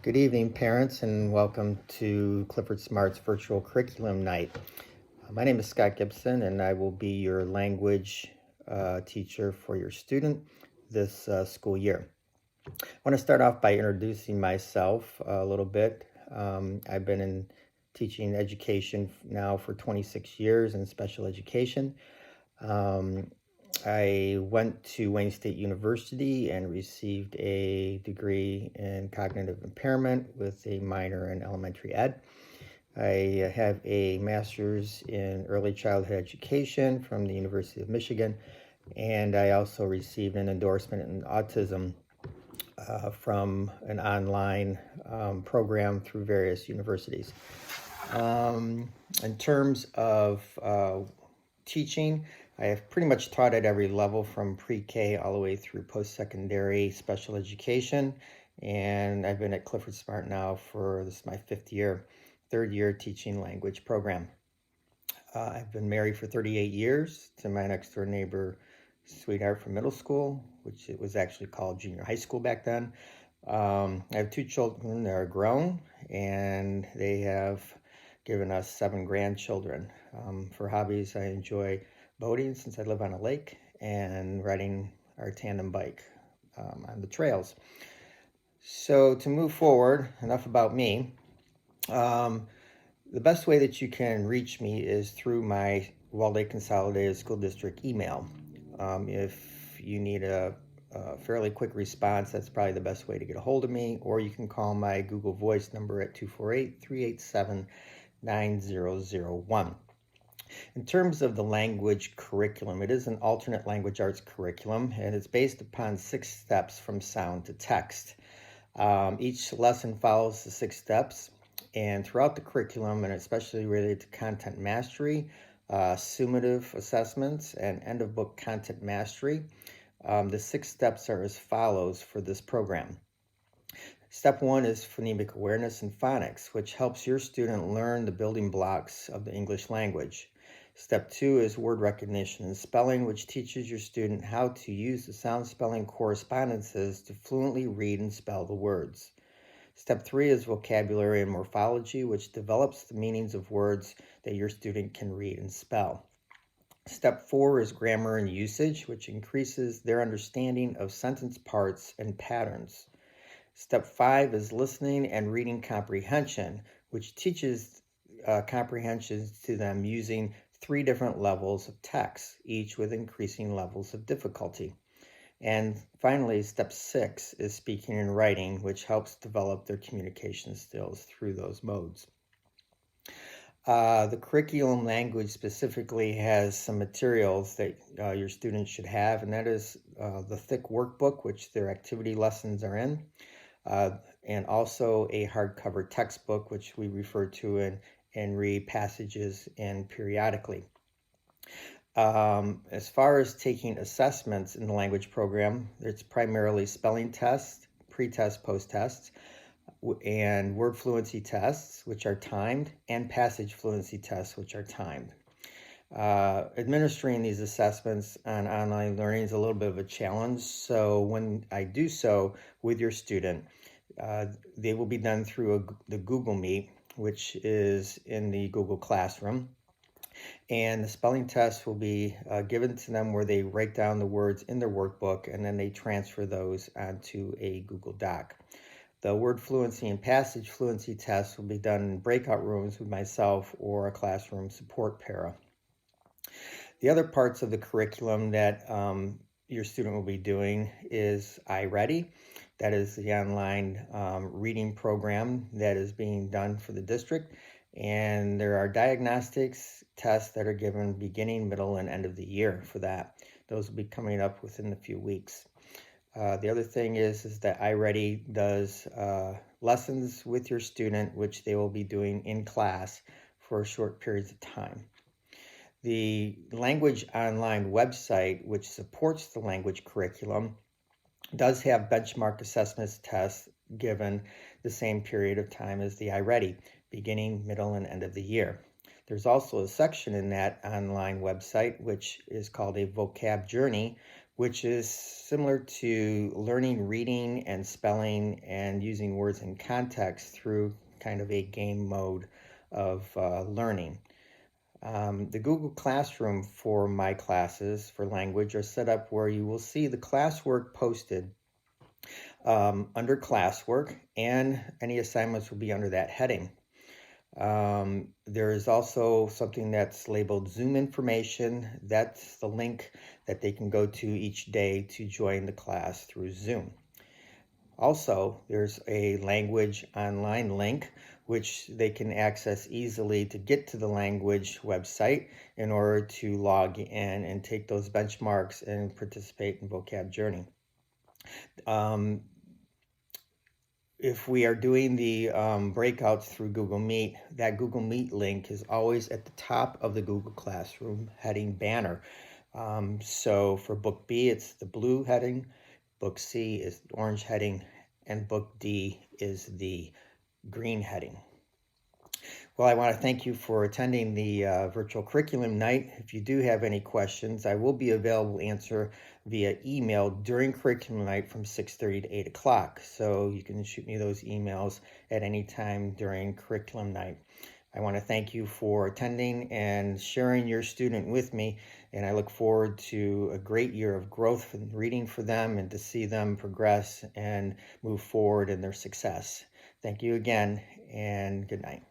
Good evening, parents, and welcome to Clifford Smart's virtual curriculum night. My name is Scott Gibson, and I will be your language teacher for your student this school year. I want to start off by introducing myself a little bit. I've been in teaching education now for 26 years in special education. I went to Wayne State University and received a degree in cognitive impairment with a minor in elementary ed. I have a master's in early childhood education from the University of Michigan, and I also received an endorsement in autism from an online program through various universities. In terms of teaching, I have pretty much taught at every level from pre-K all the way through post-secondary special education, and I've been at Clifford Smart now for this is my third year teaching language program. I've been married for 38 years to my next door neighbor, sweetheart from middle school, which it was actually called junior high school back then. I have two children that are grown, and they have given us 7 grandchildren. For hobbies, I enjoy boating since I live on a lake and riding our tandem bike on the trails. So to move forward, enough about me. The best way that you can reach me is through my Wallday Consolidated School District email. If you need a fairly quick response, that's probably the best way to get a hold of me, or you can call my Google Voice number at 248-387-9001. In terms of the language curriculum, it is an alternate language arts curriculum, and it's based upon 6 steps from sound to text. Each lesson follows the 6 steps, and throughout the curriculum, and especially related to content mastery, summative assessments, and end-of-book content mastery, the 6 steps are as follows for this program. Step 1 is phonemic awareness and phonics, which helps your student learn the building blocks of the English language. Step 2 is word recognition and spelling, which teaches your student how to use the sound spelling correspondences to fluently read and spell the words. Step 3 is vocabulary and morphology, which develops the meanings of words that your student can read and spell. Step 4 is grammar and usage, which increases their understanding of sentence parts and patterns. Step 5 is listening and reading comprehension, which teaches comprehension to them using 3 different levels of text, each with increasing levels of difficulty. And finally, step 6 is speaking and writing, which helps develop their communication skills through those modes. The curriculum language specifically has some materials that your students should have, and that is the thick workbook, which their activity lessons are in, and also a hardcover textbook, which we refer to and read passages in periodically. As far as taking assessments in the language program, it's primarily spelling tests, pre-test, post-tests, and word fluency tests, which are timed, and passage fluency tests, which are timed. Administering these assessments on online learning is a little bit of a challenge, so when I do so with your student, they will be done through the Google Meet, which is in the Google Classroom. And the spelling test will be given to them where they write down the words in their workbook, and then they transfer those onto a Google Doc. The word fluency and passage fluency tests will be done in breakout rooms with myself or a classroom support para. The other parts of the curriculum that your student will be doing is iReady. That is the online reading program that is being done for the district. And there are diagnostics tests that are given beginning, middle, and end of the year for that. Those will be coming up within a few weeks. The other thing is that iReady does lessons with your student, which they will be doing in class for short periods of time. The Language Online website, which supports the language curriculum, does have benchmark assessments tests given the same period of time as the iReady, beginning, middle, and end of the year. There's also a section in that online website which is called a vocab journey, which is similar to learning reading and spelling and using words in context through kind of a game mode of learning. The Google Classroom for my classes for language are set up where you will see the classwork posted under classwork, and any assignments will be under that heading. There is also something that's labeled Zoom information. That's the link that they can go to each day to join the class through Zoom. Also, there's a language online link which they can access easily to get to the language website in order to log in and take those benchmarks and participate in Vocab Journey. If we are doing the breakouts through Google Meet, that Google Meet link is always at the top of the Google Classroom heading banner. So for Book B, it's the blue heading, Book C is the orange heading, and Book D is the green heading. Well, I want to thank you for attending the virtual curriculum night. If you do have any questions, I will be available to answer via email during curriculum night from 6:30 to 8 o'clock. So you can shoot me those emails at any time during curriculum night. I want to thank you for attending and sharing your student with me, and I look forward to a great year of growth and reading for them and to see them progress and move forward in their success. Thank you again, and good night.